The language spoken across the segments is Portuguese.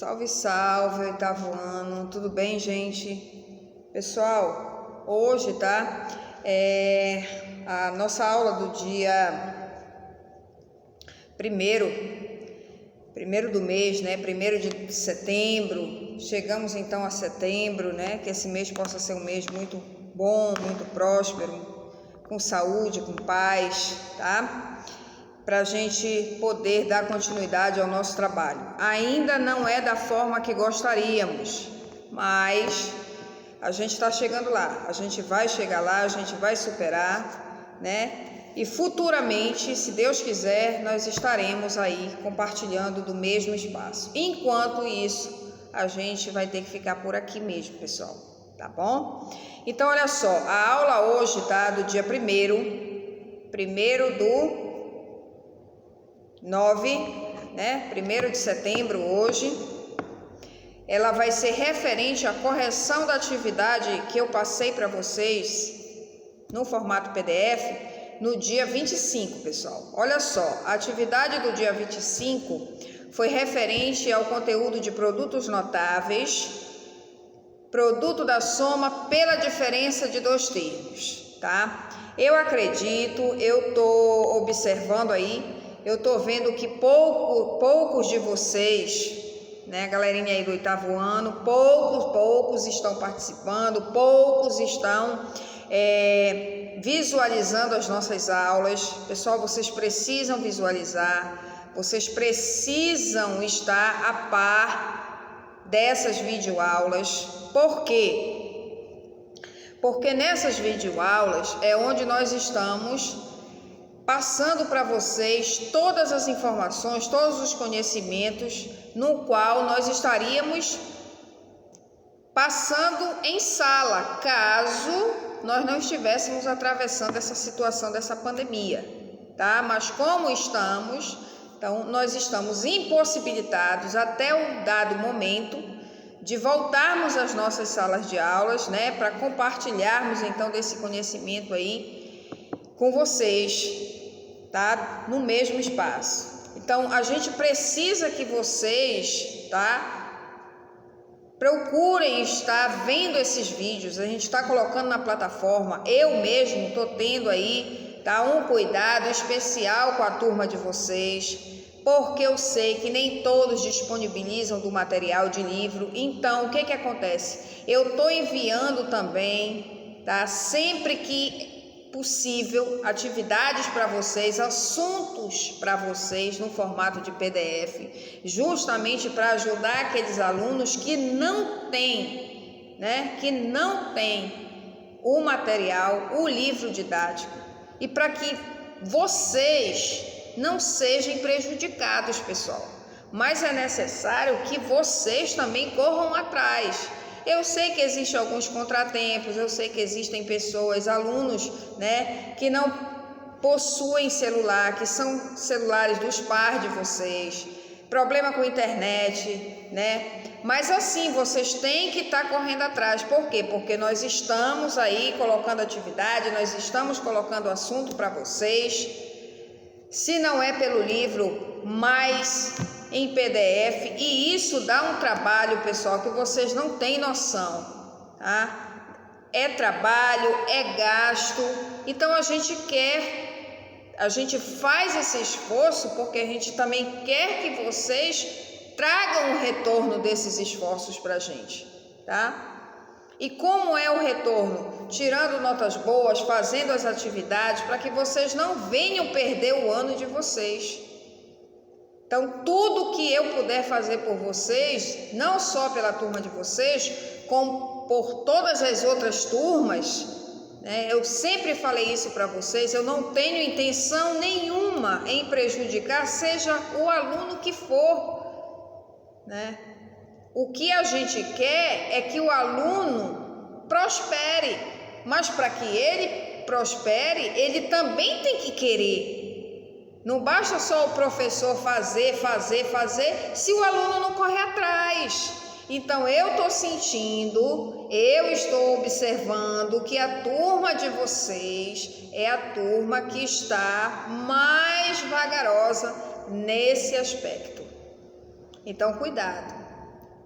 Salve, salve, oitavo ano, tudo bem, gente? Pessoal, hoje, tá? A nossa aula do dia primeiro do mês, né? 1º de setembro. Chegamos então a setembro, né? Que esse mês possa ser um mês muito bom, muito próspero, com saúde, com paz, tá? Para a gente poder dar continuidade ao nosso trabalho. Ainda não é da forma que gostaríamos, mas a gente está chegando lá, a gente vai chegar lá, a gente vai superar, né? E futuramente, se Deus quiser, nós estaremos aí compartilhando do mesmo espaço. Enquanto isso, a gente vai ter que ficar por aqui mesmo, pessoal, tá bom? Então, olha só, a aula hoje, tá? Do dia 1º do 9, né? 1º de setembro hoje, ela vai ser referente à correção da atividade que eu passei para vocês no formato PDF no dia 25, pessoal. Olha só, a atividade do dia 25 foi referente ao conteúdo de produtos notáveis, produto da soma pela diferença de dois termos, tá? Eu acredito, eu tô observando aí, eu tô vendo que poucos de vocês, né, galerinha aí do oitavo ano, poucos estão participando, poucos estão visualizando as nossas aulas. Pessoal, vocês precisam visualizar, vocês precisam estar a par dessas videoaulas. Por quê? Porque nessas videoaulas é onde nós estamos passando para vocês todas as informações, todos os conhecimentos no qual nós estaríamos passando em sala, caso nós não estivéssemos atravessando essa situação dessa pandemia, tá? Mas como estamos, então nós estamos impossibilitados até um dado momento de voltarmos às nossas salas de aulas, né, para compartilharmos então desse conhecimento aí com vocês, tá? No mesmo espaço. Então, a gente precisa que vocês, tá? Procurem estar vendo esses vídeos. A gente está colocando na plataforma. Eu mesmo estou tendo aí, tá? Um cuidado especial com a turma de vocês, porque eu sei que nem todos disponibilizam do material de livro. Então, o que que acontece? Eu estou enviando também, tá? Sempre que possível, atividades para vocês, assuntos para vocês no formato de PDF, justamente para ajudar aqueles alunos que não têm, né, que não têm o material, o livro didático, e para que vocês não sejam prejudicados, pessoal. Mas é necessário que vocês também corram atrás. Eu sei que existem alguns contratempos, eu sei que existem pessoas, alunos, né, que não possuem celular, que são celulares dos pais de vocês, problema com internet, né? Mas assim, vocês têm que estar correndo atrás. Por quê? Porque nós estamos aí colocando atividade, nós estamos colocando assunto para vocês. Se não é pelo livro, mas em PDF, e isso dá um trabalho, pessoal, que vocês não têm noção, tá? É trabalho, é gasto. Então a gente faz esse esforço porque a gente também quer que vocês tragam o retorno desses esforços para a gente, tá? E como é o retorno? Tirando notas boas, fazendo as atividades, para que vocês não venham perder o ano de vocês. Então, tudo que eu puder fazer por vocês, não só pela turma de vocês, como por todas as outras turmas, né? Eu sempre falei isso para vocês, eu não tenho intenção nenhuma em prejudicar, seja o aluno que for, né? O que a gente quer é que o aluno prospere, mas para que ele prospere, ele também tem que querer. Não basta só o professor fazer, se o aluno não correr atrás. Então, eu estou sentindo, eu estou observando que a turma de vocês é a turma que está mais vagarosa nesse aspecto. Então, cuidado,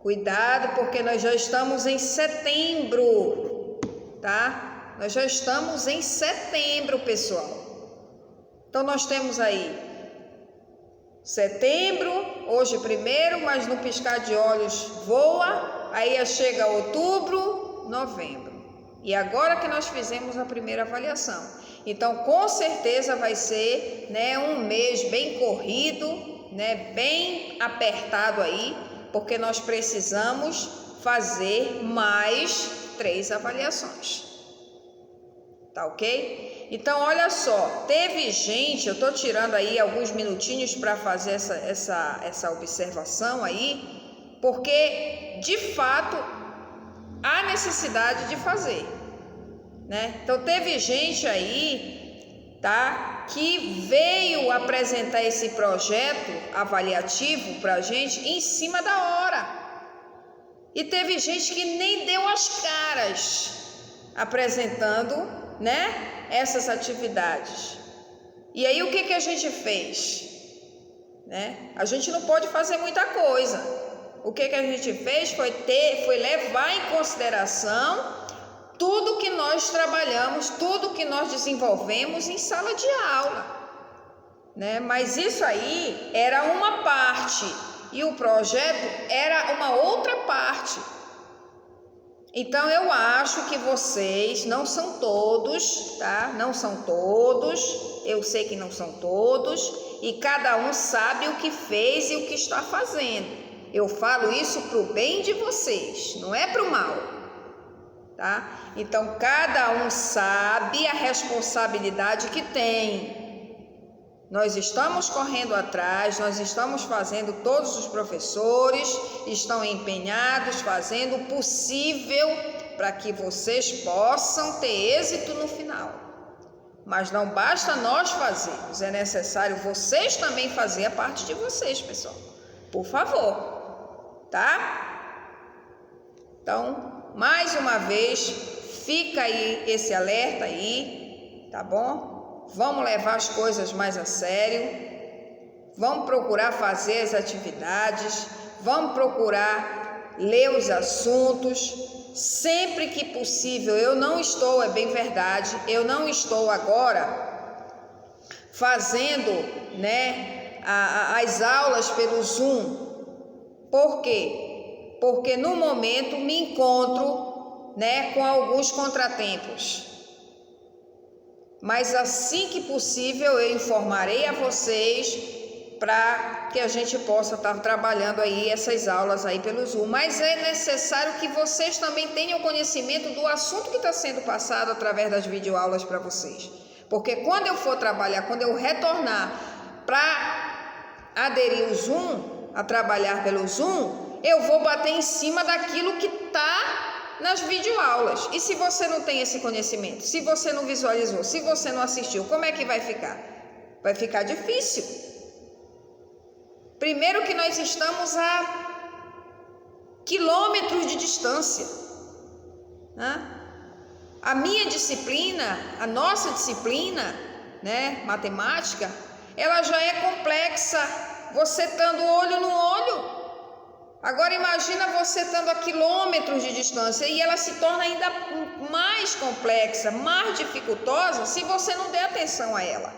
Cuidado, porque nós já estamos em setembro, tá? Nós já estamos em setembro, pessoal. Então, nós temos aí setembro, hoje 1º, mas no piscar de olhos voa, aí chega outubro, novembro. E agora que nós fizemos a primeira avaliação. Então, com certeza vai ser, né, um mês bem corrido, né, bem apertado aí, porque nós precisamos fazer mais 3 avaliações. Tá ok? Então, olha só, teve gente, eu tô tirando aí alguns minutinhos para fazer essa observação aí, porque de fato há necessidade de fazer, né? Então, teve gente aí, tá, que veio apresentar esse projeto avaliativo para a gente em cima da hora. E teve gente que nem deu as caras apresentando, né, essas atividades. E aí o que a gente fez? Né? A gente não pode fazer muita coisa. O que a gente fez foi levar em consideração tudo que nós trabalhamos, tudo que nós desenvolvemos em sala de aula, né? Mas isso aí era uma parte e o projeto era uma outra parte. Então, eu acho que vocês, não são todos, tá? Não são todos, eu sei que não são todos, e cada um sabe o que fez e o que está fazendo. Eu falo isso para o bem de vocês, não é para o mal, tá? Então, cada um sabe a responsabilidade que tem. Nós estamos correndo atrás, nós estamos fazendo, todos os professores estão empenhados, fazendo o possível para que vocês possam ter êxito no final. Mas não basta nós fazermos, é necessário vocês também fazer a parte de vocês, pessoal. Por favor, tá? Então, mais uma vez, fica aí esse alerta aí, tá bom? Vamos levar as coisas mais a sério, vamos procurar fazer as atividades, vamos procurar ler os assuntos, sempre que possível. Eu não estou, é bem verdade, eu não estou agora fazendo, né, as aulas pelo Zoom. Por quê? Porque no momento me encontro, né, com alguns contratempos. Mas assim que possível eu informarei a vocês para que a gente possa estar trabalhando aí essas aulas aí pelo Zoom. Mas é necessário que vocês também tenham conhecimento do assunto que está sendo passado através das videoaulas para vocês. Porque quando eu for trabalhar, quando eu retornar para aderir ao Zoom, a trabalhar pelo Zoom, eu vou bater em cima daquilo que está nas videoaulas. E se você não tem esse conhecimento, se você não visualizou, se você não assistiu, como é que vai ficar? Vai ficar difícil. Primeiro que nós estamos a quilômetros de distância, né? A minha disciplina, a nossa disciplina, né, matemática, ela já é complexa, você estando olho no olho. Agora imagina você estando a quilômetros de distância e ela se torna ainda mais complexa, mais dificultosa se você não der atenção a ela.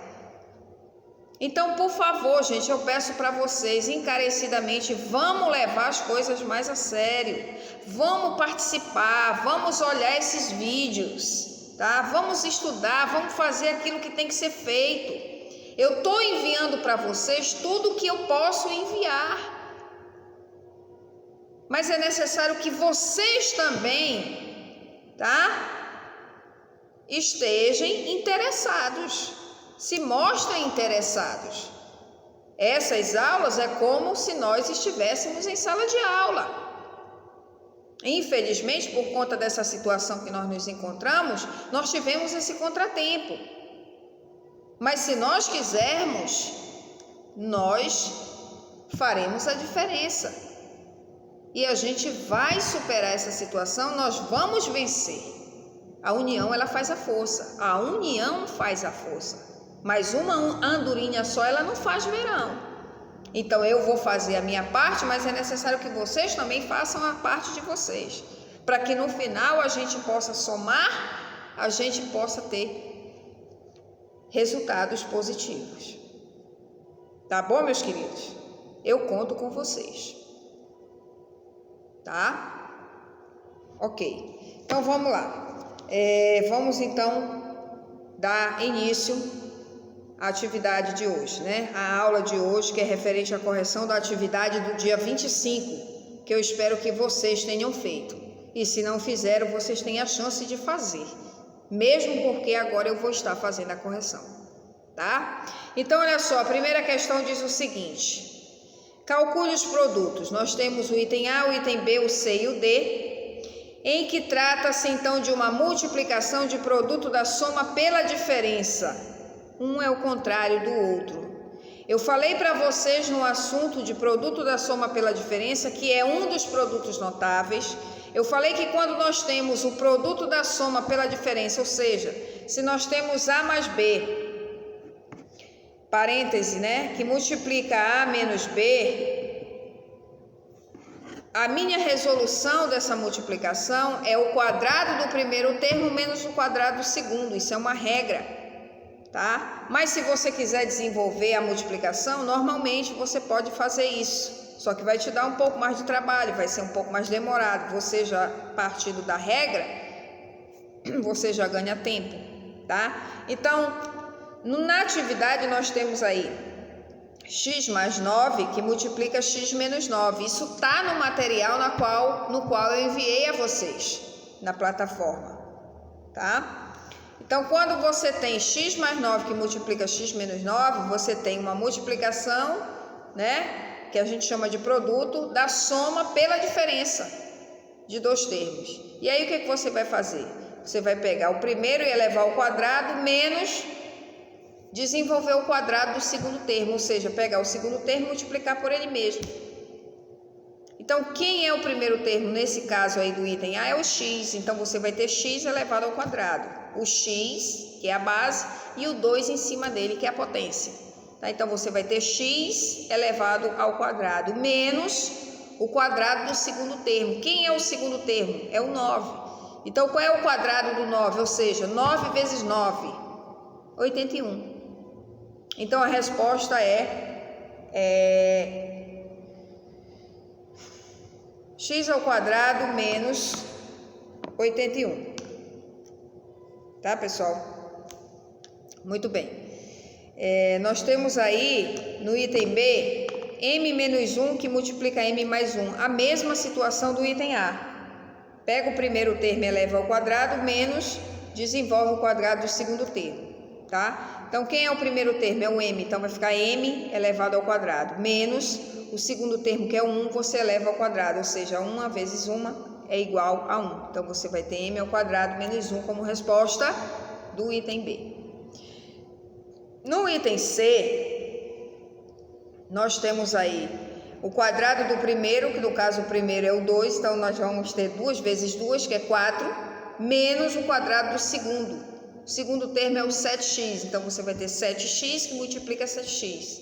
Então, por favor, gente, eu peço para vocês encarecidamente, vamos levar as coisas mais a sério, vamos participar, vamos olhar esses vídeos, tá? Vamos estudar, vamos fazer aquilo que tem que ser feito. Eu estou enviando para vocês tudo que eu posso enviar. Mas é necessário que vocês também, tá, estejam interessados, se mostrem interessados. Essas aulas é como se nós estivéssemos em sala de aula. Infelizmente, por conta dessa situação que nós nos encontramos, nós tivemos esse contratempo. Mas se nós quisermos, nós faremos a diferença. E a gente vai superar essa situação, nós vamos vencer. A união, ela faz a força. A união faz a força. Mas uma andorinha só, ela não faz verão. Então eu vou fazer a minha parte, mas é necessário que vocês também façam a parte de vocês, para que no final a gente possa somar, a gente possa ter resultados positivos. Tá bom, meus queridos? Eu conto com vocês. Tá? Ok. Então vamos lá. Vamos então dar início a atividade de hoje, né? A aula de hoje, que é referente à correção da atividade do dia 25, que eu espero que vocês tenham feito. E se não fizeram, vocês têm a chance de fazer, mesmo porque agora eu vou estar fazendo a correção, tá? Então, olha só, a primeira questão diz o seguinte: calcule os produtos. Nós temos o item A, o item B, o C e o D, em que trata-se então de uma multiplicação de produto da soma pela diferença. Um é o contrário do outro. Eu falei para vocês no assunto de produto da soma pela diferença, que é um dos produtos notáveis. Eu falei que quando nós temos o produto da soma pela diferença, ou seja, se nós temos A mais B, parêntese, né, que multiplica A menos B, a minha resolução dessa multiplicação é o quadrado do primeiro termo menos o quadrado do segundo. Isso é uma regra. Tá? Mas se você quiser desenvolver a multiplicação, normalmente você pode fazer isso, só que vai te dar um pouco mais de trabalho, vai ser um pouco mais demorado. Você já, partindo da regra, você já ganha tempo, tá? Então, na atividade nós temos aí x mais 9 que multiplica x menos 9. Isso tá no material no qual eu enviei a vocês na plataforma, tá? Então, quando você tem x mais 9 que multiplica x menos 9, você tem uma multiplicação, né, que a gente chama de produto da soma pela diferença de dois termos. E aí, o que você vai fazer? Você vai pegar o primeiro e elevar ao quadrado menos desenvolver o quadrado do segundo termo, ou seja, pegar o segundo termo e multiplicar por ele mesmo. Então, quem é o primeiro termo nesse caso aí do item A é o x. Então, você vai ter x elevado ao quadrado. O x, que é a base, e o 2 em cima dele, que é a potência. Tá? Então, você vai ter x elevado ao quadrado, menos o quadrado do segundo termo. Quem é o segundo termo? É o 9. Então, qual é o quadrado do 9? Ou seja, 9 vezes 9, 81. Então, a resposta é x ao quadrado menos 81. Tá, pessoal? Muito bem. Nós temos aí, no item B, m menos 1 que multiplica m mais 1. A mesma situação do item A. Pega o primeiro termo e eleva ao quadrado, menos desenvolve o quadrado do segundo termo. Tá? Então, quem é o primeiro termo? É o m. Então, vai ficar m elevado ao quadrado, menos o segundo termo, que é o 1, você eleva ao quadrado. Ou seja, 1 vezes 1 é igual a 1. Então, você vai ter m ao quadrado menos 1 como resposta do item B. No item C, nós temos aí o quadrado do primeiro, que no caso o primeiro é o 2, então nós vamos ter 2 vezes 2, que é 4, menos o quadrado do segundo. O segundo termo é o 7x, então você vai ter 7x que multiplica 7x,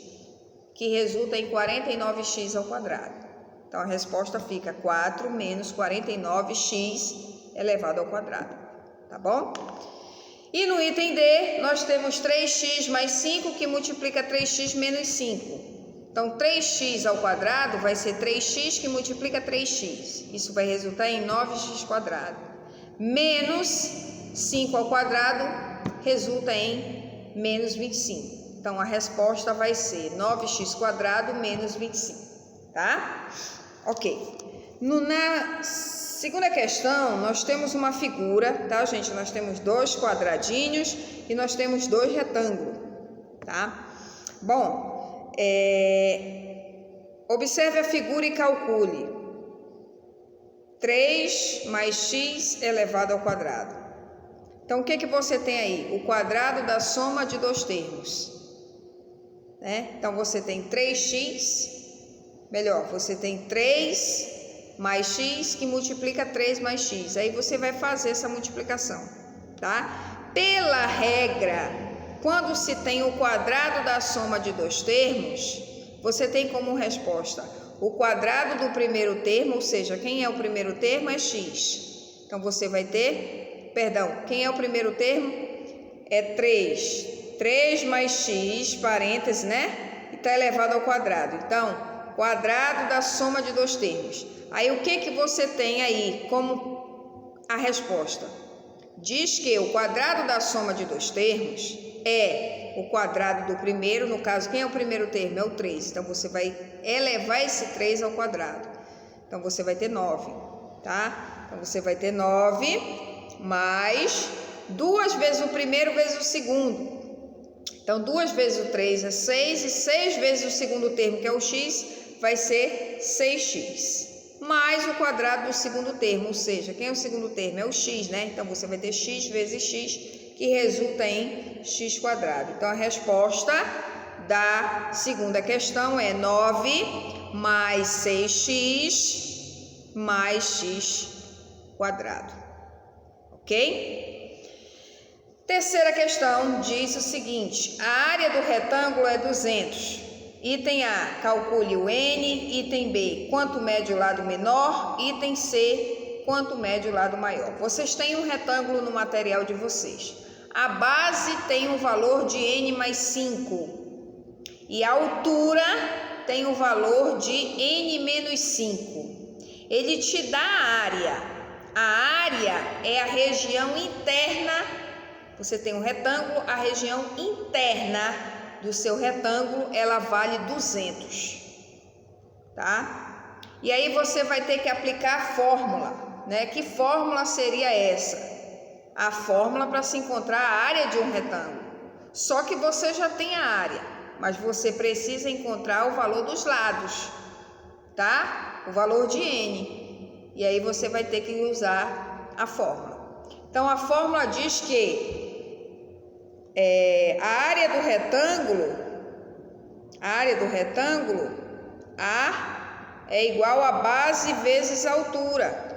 que resulta em 49x ao quadrado. Então, a resposta fica 4 menos 49x elevado ao quadrado, tá bom? E no item D, nós temos 3x mais 5 que multiplica 3x menos 5. Então, 3x ao quadrado vai ser 3x que multiplica 3x. Isso vai resultar em 9x quadrado. Menos 5 ao quadrado resulta em menos 25. Então, a resposta vai ser 9x quadrado menos 25, tá? Ok. Na segunda questão, nós temos uma figura, tá, gente? Nós temos 2 quadradinhos e nós temos 2 retângulos, tá? Bom, observe a figura e calcule. 3 mais x elevado ao quadrado. Então, o que você tem aí? O quadrado da soma de dois termos, né? Então, você tem 3x, melhor, você tem 3 mais x que multiplica 3 mais x. Aí você vai fazer essa multiplicação, tá? Pela regra, quando se tem o quadrado da soma de dois termos, você tem como resposta o quadrado do primeiro termo, ou seja, quem é o primeiro termo é x. Então, você vai ter, quem é o primeiro termo? É 3. 3 mais x, parêntese, né? E está elevado ao quadrado. Então, quadrado da soma de dois termos. Aí, o que você tem aí como a resposta? Diz que o quadrado da soma de dois termos é o quadrado do primeiro, no caso, quem é o primeiro termo? É o 3. Então, você vai elevar esse 3 ao quadrado. Então, você vai ter 9, tá? Então, você vai ter 9 mais 2 vezes o primeiro vezes o segundo. Então, 2 vezes o 3 é 6 e 6 vezes o segundo termo, que é o x, vai ser 6x. Mais o quadrado do segundo termo, ou seja, quem é o segundo termo? É o x, né? Então, você vai ter x vezes x, que resulta em x quadrado. Então, a resposta da segunda questão é 9 mais 6x mais x quadrado. Ok? Terceira questão diz o seguinte: a área do retângulo é 200. Item A, calcule o n. Item B, quanto mede o lado menor. Item C, quanto mede o lado maior. Vocês têm um retângulo no material de vocês. A base tem um valor de n mais 5 e a altura tem um valor de n menos 5. Ele te dá a área. A área é a região interna. Você tem um retângulo, a região interna do seu retângulo, ela vale 200, tá? E aí você vai ter que aplicar a fórmula, né? Que fórmula seria essa? A fórmula para se encontrar a área de um retângulo. Só que você já tem a área, mas você precisa encontrar o valor dos lados, tá? O valor de n. E aí você vai ter que usar a fórmula. Então, a fórmula diz que a área do retângulo, A é igual a base vezes a altura.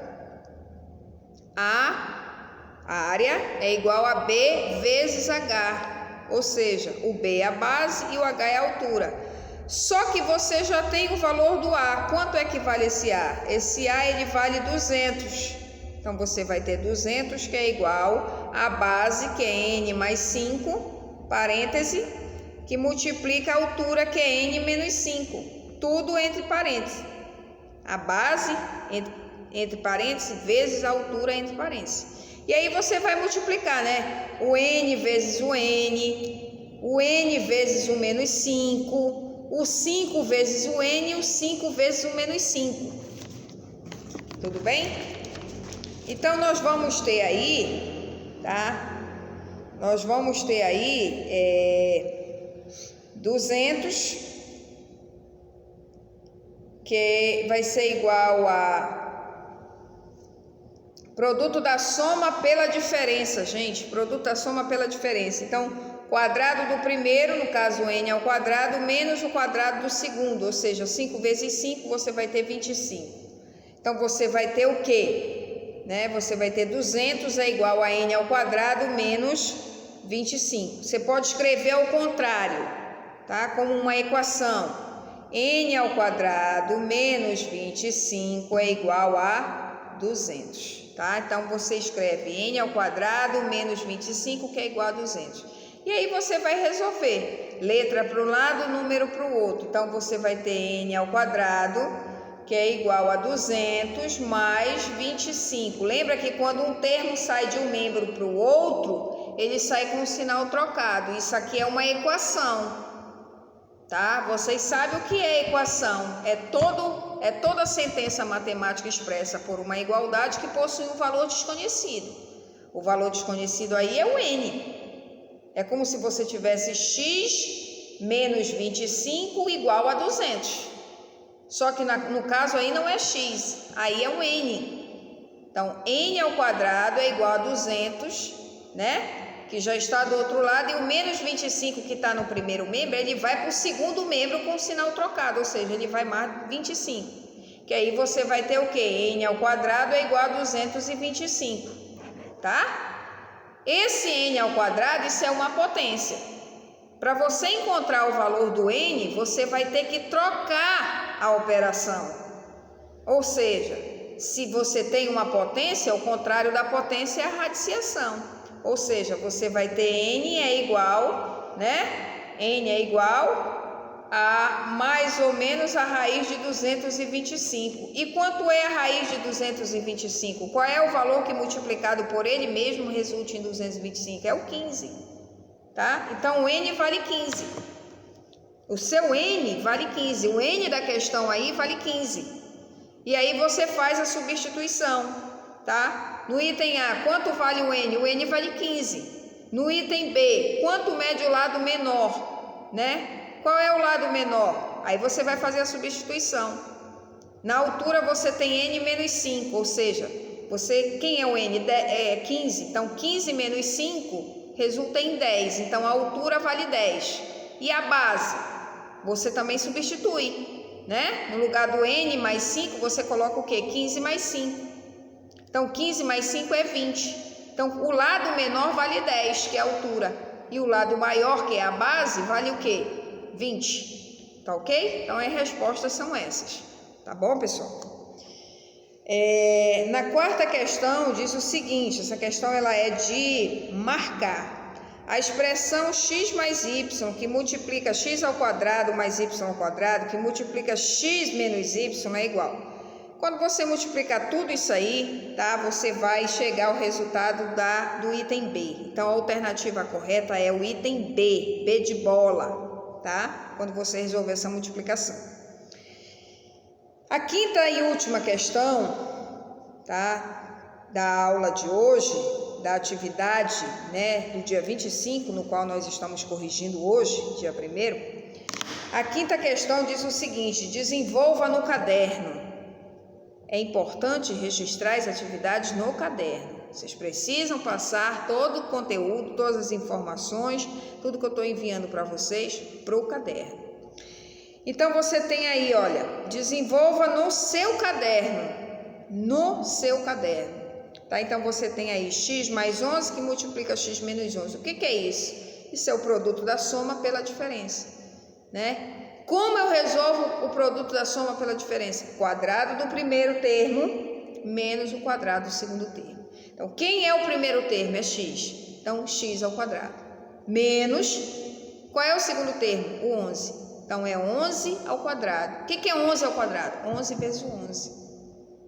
A área é igual a B vezes H, ou seja, o B é a base e o H é a altura. Só que você já tem o valor do A. Quanto é que vale esse A? Esse A ele vale 200. Então, você vai ter 200, que é igual a base, que é n mais 5, parêntese, que multiplica a altura, que é n menos 5. Tudo entre parênteses. A base, entre parênteses, vezes a altura, entre parênteses. E aí, você vai multiplicar, né? O n vezes o n vezes o menos 5, o 5 vezes o n e o 5 vezes o menos 5. Tudo bem? Então, nós vamos ter aí, tá? Nós vamos ter aí 200, que vai ser igual a produto da soma pela diferença, gente. Produto da soma pela diferença. Então, quadrado do primeiro, no caso n ao quadrado, menos o quadrado do segundo, ou seja, 5 vezes 5, você vai ter 25. Então, você vai ter o quê? Você vai ter 200 é igual a n ao quadrado menos 25. Você pode escrever ao contrário, tá? Como uma equação. N ao quadrado menos 25 é igual a 200, tá? Então, você escreve n ao quadrado menos 25, que é igual a 200. E aí, você vai resolver. Letra para um lado, número para o outro. Então, você vai ter n ao quadrado, que é igual a 200 mais 25. Lembra que quando um termo sai de um membro para o outro, ele sai com um sinal trocado. Isso aqui é uma equação, tá? Vocês sabem o que é equação? É toda sentença matemática expressa por uma igualdade que possui um valor desconhecido. O valor desconhecido aí é o n. É como se você tivesse x menos 25 igual a 200. Só que no caso aí não é x, aí é um n. Então, n ao quadrado é igual a 200, né? Que já está do outro lado, e o menos 25 que está no primeiro membro, ele vai para o segundo membro com o sinal trocado, ou seja, ele vai mais 25. Que aí você vai ter o quê? N ao quadrado é igual a 225, tá? Esse n ao quadrado, isso é uma potência. Para você encontrar o valor do N, você vai ter que trocar a operação. Ou seja, se você tem uma potência, o contrário da potência é a radiciação. Ou seja, você vai ter N é igual, né? N é igual a mais ou menos a raiz de 225. E quanto é a raiz de 225? Qual é o valor que multiplicado por ele mesmo resulta em 225? É o 15, tá? Então o N vale 15. O seu N vale 15. O N da questão aí vale 15. E aí você faz a substituição, tá? No item A, quanto vale o N? O N vale 15. No item B, quanto mede o lado menor, né? Qual é o lado menor? Aí você vai fazer a substituição. Na altura você tem N menos 5, ou seja, quem é o N? É 15. Então 15 menos 5 resulta em 10. Então a altura vale 10. E a base? Você também substitui, né? No lugar do N mais 5, você coloca o quê? 15 mais 5. Então 15 mais 5 é 20. Então o lado menor vale 10, que é a altura. E o lado maior, que é a base, vale o quê? 20, tá ok? Então as respostas são essas, tá bom, pessoal? Na quarta questão diz o seguinte, essa questão ela é de marcar. A expressão x mais y, que multiplica x ao quadrado mais y ao quadrado, que multiplica x menos y, é igual. Quando você multiplicar tudo isso aí, tá? Você vai chegar ao resultado do item B. Então a alternativa correta é o item B, B de bola. Tá? Quando você resolver essa multiplicação. A quinta e última questão, tá? Da aula de hoje, da atividade, né, do dia 25, no qual nós estamos corrigindo hoje, dia 1º. A quinta questão diz o seguinte: desenvolva no caderno. É importante registrar as atividades no caderno. Vocês precisam passar todo o conteúdo, todas as informações, tudo que eu estou enviando para vocês para o caderno. Então você tem aí, olha, desenvolva no seu caderno, tá? Então você tem aí x mais 11 que multiplica x menos 11. O que é isso? Isso é o produto da soma pela diferença, né? Como eu resolvo o produto da soma pela diferença? Quadrado do primeiro termo menos o quadrado do segundo termo. Então, quem é o primeiro termo? É x. Então, x ao quadrado. Menos, qual é o segundo termo? O 11. Então, é 11 ao quadrado. O que é 11 ao quadrado? 11 vezes 11,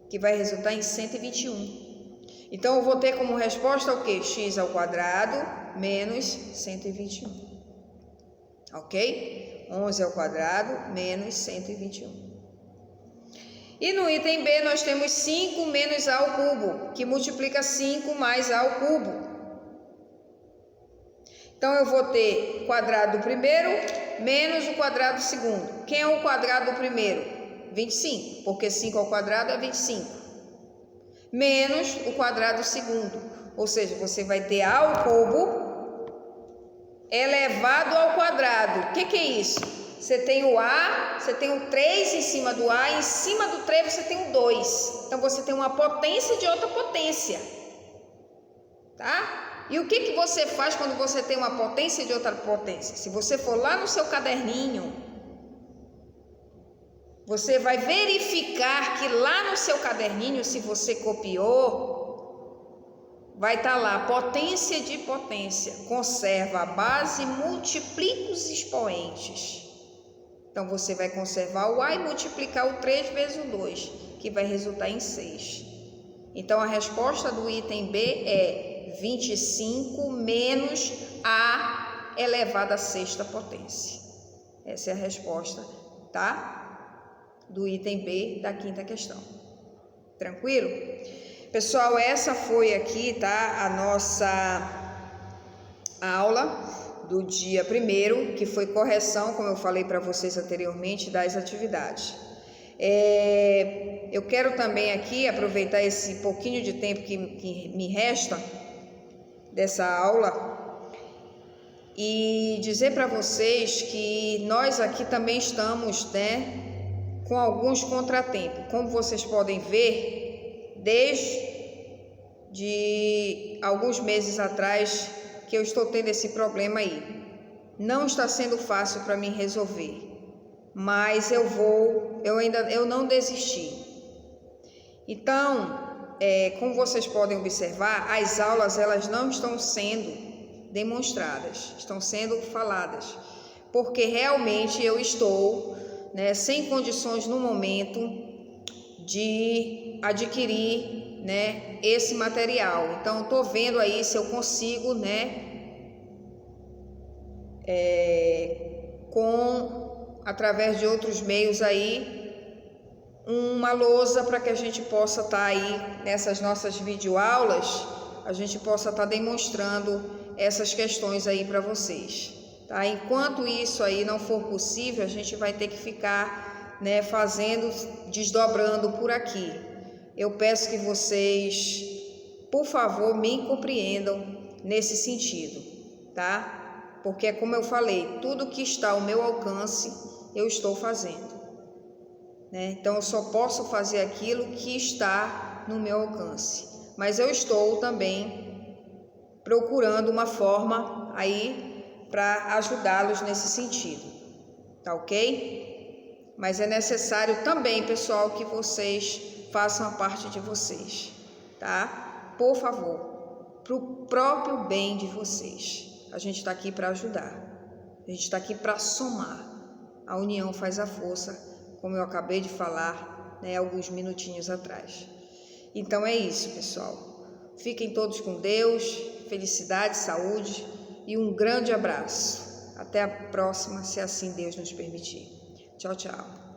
que vai resultar em 121. Então, eu vou ter como resposta o quê? X ao quadrado menos 121. Ok? 11 ao quadrado menos 121. E no item B nós temos 5 menos A ao cubo, que multiplica 5 mais A ao cubo. Então eu vou ter o quadrado do primeiro menos o quadrado do segundo. Quem é o quadrado do primeiro? 25, porque 5 ao quadrado é 25. Menos o quadrado do segundo. Ou seja, você vai ter A ao cubo elevado ao quadrado. O que é isso? Você tem o A, você tem o 3 em cima do A, e em cima do 3 você tem o 2. Então, você tem uma potência de outra potência. Tá? E o que você faz quando você tem uma potência de outra potência? Se você for lá no seu caderninho, você vai verificar que lá no seu caderninho, se você copiou, vai estar lá, potência de potência. Conserva a base, multiplica os expoentes. Então, você vai conservar o A e multiplicar o 3 vezes o 2, que vai resultar em 6. Então, a resposta do item B é 25 menos A elevado à sexta potência. Essa é a resposta, tá? Do item B da quinta questão. Tranquilo? Pessoal, essa foi aqui, tá? A nossa aula do dia 1º, que foi correção, como eu falei para vocês anteriormente, das atividades. Eu quero também aqui aproveitar esse pouquinho de tempo que me resta dessa aula e dizer para vocês que nós aqui também estamos, né, com alguns contratempos. Como vocês podem ver, desde alguns meses atrás que eu estou tendo esse problema aí, não está sendo fácil para mim resolver, mas eu não desisti. Então, como vocês podem observar, as aulas elas não estão sendo demonstradas, estão sendo faladas, porque realmente eu estou, né, sem condições no momento de adquirir, né, esse material. Então, estou vendo aí se eu consigo, né, através de outros meios aí, uma lousa para que a gente possa estar aí nessas nossas videoaulas, a gente possa estar demonstrando essas questões aí para vocês, tá? Enquanto isso aí não for possível, a gente vai ter que ficar, né, desdobrando por aqui. Eu peço que vocês, por favor, me compreendam nesse sentido, tá? Porque, como eu falei, tudo que está ao meu alcance, eu estou fazendo, né? Então, eu só posso fazer aquilo que está no meu alcance. Mas eu estou também procurando uma forma aí para ajudá-los nesse sentido, tá ok? Mas é necessário também, pessoal, que vocês façam a parte de vocês, tá? Por favor, para o próprio bem de vocês. A gente está aqui para ajudar, a gente está aqui para somar. A união faz a força, como eu acabei de falar, né, alguns minutinhos atrás. Então é isso, pessoal. Fiquem todos com Deus, felicidade, saúde e um grande abraço. Até a próxima, se assim Deus nos permitir. Tchau, tchau.